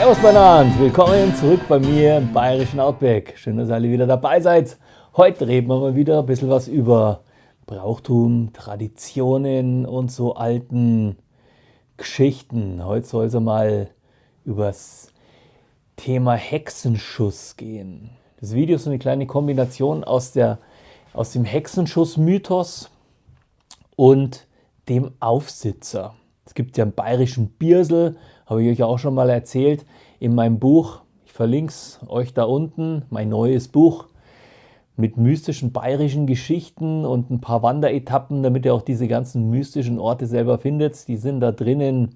Servus miteinander, willkommen zurück bei mir im bayerischen Outback. Schön, dass ihr alle wieder dabei seid. Heute reden wir mal wieder ein bisschen was über Brauchtum, Traditionen und so alten Geschichten. Heute soll es mal über das Thema Hexenschuss gehen. Das Video ist so eine kleine Kombination aus dem Hexenschuss-Mythos und dem Aufsitzer. Es gibt ja einen bayerischen Birsel, habe ich euch auch schon mal erzählt, in meinem Buch. Ich verlinke es euch da unten, mein neues Buch mit mystischen bayerischen Geschichten und ein paar Wanderetappen, damit ihr auch diese ganzen mystischen Orte selber findet. Die sind da drinnen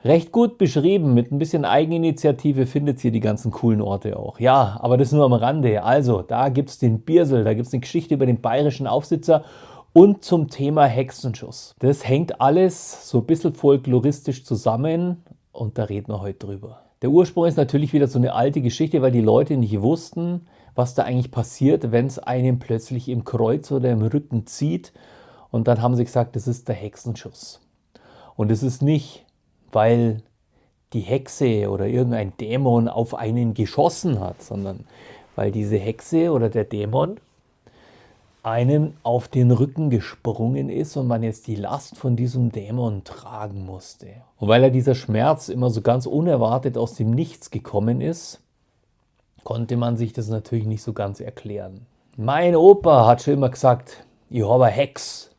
recht gut beschrieben. Mit ein bisschen Eigeninitiative findet ihr die ganzen coolen Orte auch. Ja, aber das nur am Rande. Also, da gibt es den Birsel, da gibt es eine Geschichte über den bayerischen Aufsitzer und zum Thema Hexenschuss. Das hängt alles so ein bisschen folkloristisch zusammen und da reden wir heute drüber. Der Ursprung ist natürlich wieder so eine alte Geschichte, weil die Leute nicht wussten, was da eigentlich passiert, wenn es einen plötzlich im Kreuz oder im Rücken zieht. Und dann haben sie gesagt, das ist der Hexenschuss. Und es ist nicht, weil die Hexe oder irgendein Dämon auf einen geschossen hat, sondern weil diese Hexe oder der Dämon einem auf den Rücken gesprungen ist und man jetzt die Last von diesem Dämon tragen musste. Und weil dieser Schmerz immer so ganz unerwartet aus dem Nichts gekommen ist, konnte man sich das natürlich nicht so ganz erklären. Mein Opa hat schon immer gesagt, ich habe eine Hex.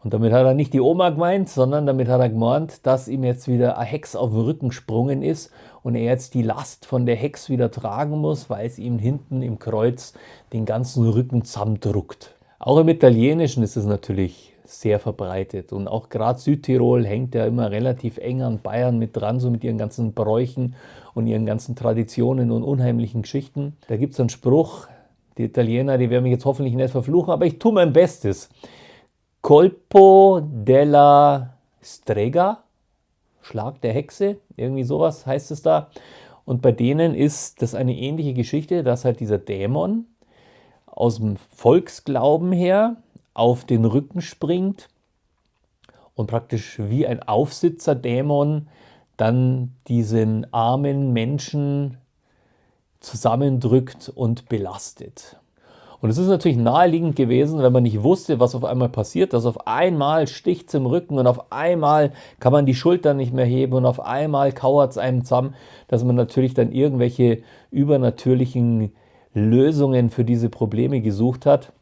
Und damit hat er nicht die Oma gemeint, sondern damit hat er gemeint, dass ihm jetzt wieder eine Hex auf den Rücken gesprungen ist und er jetzt die Last von der Hex wieder tragen muss, weil es ihm hinten im Kreuz den ganzen Rücken zusammendruckt. Auch im Italienischen ist es natürlich sehr verbreitet und auch gerade Südtirol hängt ja immer relativ eng an Bayern mit dran, so mit ihren ganzen Bräuchen und ihren ganzen Traditionen und unheimlichen Geschichten. Da gibt es einen Spruch, die Italiener, die werden mich jetzt hoffentlich nicht verfluchen, aber ich tue mein Bestes. Colpo della Strega, Schlag der Hexe, irgendwie sowas heißt es da. Und bei denen ist das eine ähnliche Geschichte, dass halt dieser Dämon aus dem Volksglauben her auf den Rücken springt und praktisch wie ein Aufsitzerdämon dann diesen armen Menschen zusammendrückt und belastet. Und es ist natürlich naheliegend gewesen, wenn man nicht wusste, was auf einmal passiert, dass auf einmal sticht es im Rücken und auf einmal kann man die Schultern nicht mehr heben und auf einmal kauert es einem zusammen, dass man natürlich dann irgendwelche übernatürlichen Lösungen für diese Probleme gesucht hat.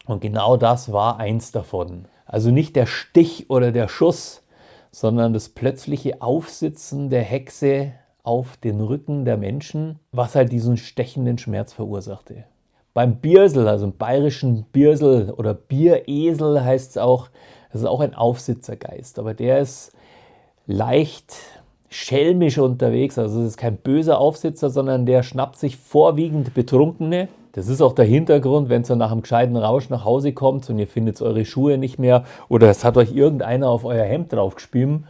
Und genau das war eins davon. Also nicht der Stich oder der Schuss, sondern das plötzliche Aufsitzen der Hexe auf den Rücken der Menschen, was halt diesen stechenden Schmerz verursachte. Beim Birsel, also im bayerischen Birsel oder Bieresel heißt es auch, das ist auch ein Aufsitzergeist, aber der ist leicht schelmisch unterwegs, also es ist kein böser Aufsitzer, sondern der schnappt sich vorwiegend Betrunkene. Das ist auch der Hintergrund, wenn ihr nach einem gescheiten Rausch nach Hause kommt und ihr findet eure Schuhe nicht mehr oder es hat euch irgendeiner auf euer Hemd draufgespielt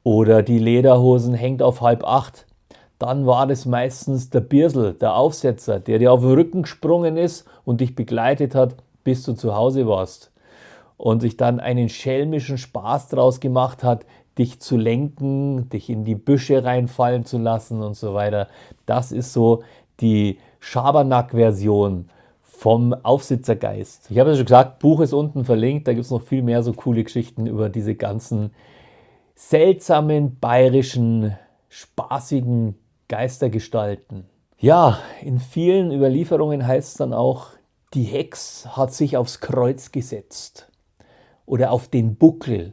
oder die Lederhosen hängt auf 7:30. Dann war das meistens der Birsel, der Aufsetzer, der dir auf den Rücken gesprungen ist und dich begleitet hat, bis du zu Hause warst. Und sich dann einen schelmischen Spaß draus gemacht hat, dich zu lenken, dich in die Büsche reinfallen zu lassen und so weiter. Das ist so die Schabernack-Version vom Aufsitzergeist. Ich habe ja schon gesagt, Buch ist unten verlinkt, da gibt es noch viel mehr so coole Geschichten über diese ganzen seltsamen, bayerischen, spaßigen Geistergestalten. Ja, in vielen Überlieferungen heißt es dann auch, die Hex hat sich aufs Kreuz gesetzt oder auf den Buckel.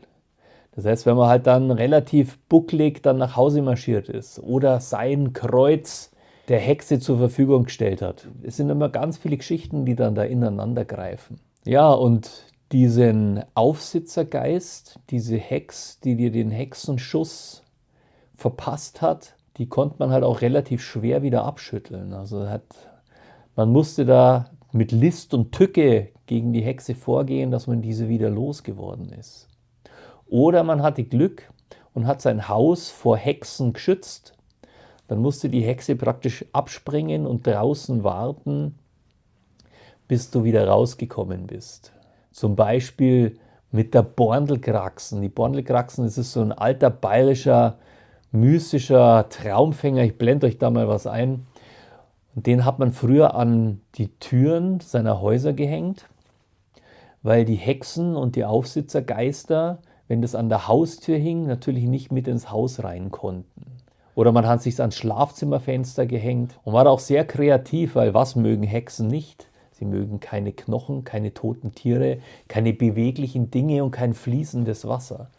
Das heißt, wenn man halt dann relativ bucklig dann nach Hause marschiert ist oder sein Kreuz der Hexe zur Verfügung gestellt hat. Es sind immer ganz viele Geschichten, die dann da ineinander greifen. Ja, und diesen Aufsitzergeist, diese Hex, die dir den Hexenschuss verpasst hat, die konnte man halt auch relativ schwer wieder abschütteln. Also man musste da mit List und Tücke gegen die Hexe vorgehen, dass man diese wieder losgeworden ist. Oder man hatte Glück und hat sein Haus vor Hexen geschützt. Dann musste die Hexe praktisch abspringen und draußen warten, bis du wieder rausgekommen bist. Zum Beispiel mit der Borndelkraxen. Die Borndelkraxen, das ist so ein alter bayerischer mystischer Traumfänger. Ich blende euch da mal was ein. Und den hat man früher an die Türen seiner Häuser gehängt, weil die Hexen und die Aufsitzergeister, wenn das an der Haustür hing, natürlich nicht mit ins Haus rein konnten. Oder man hat sich ans Schlafzimmerfenster gehängt und war auch sehr kreativ, weil was mögen Hexen nicht? Sie mögen keine Knochen, keine toten Tiere, keine beweglichen Dinge und kein fließendes Wasser.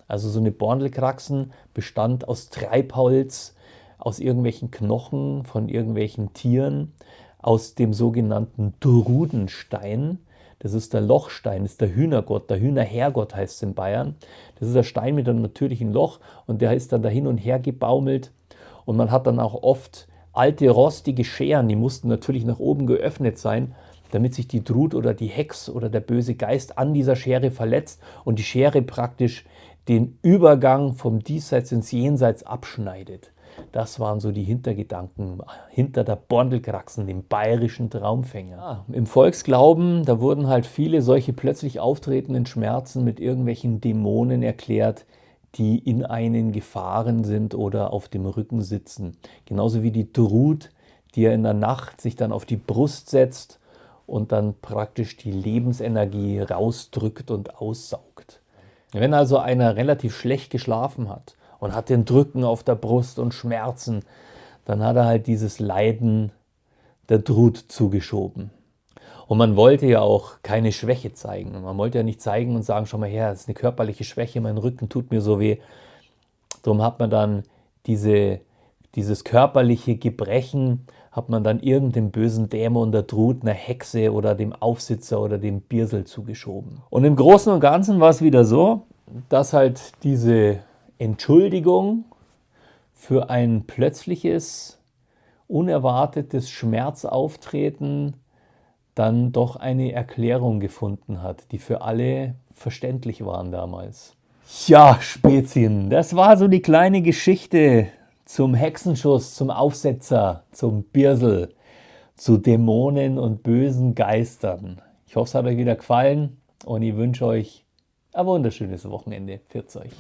Also so eine Borndelkraxen bestand aus Treibholz, aus irgendwelchen Knochen von irgendwelchen Tieren, aus dem sogenannten Drudenstein. Das ist der Lochstein, das ist der Hühnergott, der Hühnerherrgott heißt es in Bayern. Das ist ein Stein mit einem natürlichen Loch und der ist dann da hin und her gebaumelt. Und man hat dann auch oft alte rostige Scheren, die mussten natürlich nach oben geöffnet sein, damit sich die Drut oder die Hex oder der böse Geist an dieser Schere verletzt und die Schere praktisch den Übergang vom Diesseits ins Jenseits abschneidet. Das waren so die Hintergedanken hinter der Borndelkraxen, dem bayerischen Traumfänger. Ja, im Volksglauben, da wurden halt viele solche plötzlich auftretenden Schmerzen mit irgendwelchen Dämonen erklärt, die in einen gefahren sind oder auf dem Rücken sitzen. Genauso wie die Drut, die ja in der Nacht sich dann auf die Brust setzt und dann praktisch die Lebensenergie rausdrückt und aussaugt. Wenn also einer relativ schlecht geschlafen hat und hat den Drücken auf der Brust und Schmerzen, dann hat er halt dieses Leiden der Drut zugeschoben. Und man wollte ja auch keine Schwäche zeigen. Man wollte ja nicht zeigen und sagen, schau mal her, das ist eine körperliche Schwäche, mein Rücken tut mir so weh. Darum hat man dann dieses körperliche Gebrechen, hat man dann irgendeinem bösen Dämon, der Drut, einer Hexe oder dem Aufsitzer oder dem Birsel zugeschoben. Und im Großen und Ganzen war es wieder so, dass halt diese Entschuldigung für ein plötzliches, unerwartetes Schmerzauftreten dann doch eine Erklärung gefunden hat, die für alle verständlich waren damals. Ja, Spezien, das war so die kleine Geschichte zum Hexenschuss, zum Aufsetzer, zum Birsel, zu Dämonen und bösen Geistern. Ich hoffe, es hat euch wieder gefallen und ich wünsche euch ein wunderschönes Wochenende. Pfiat euch.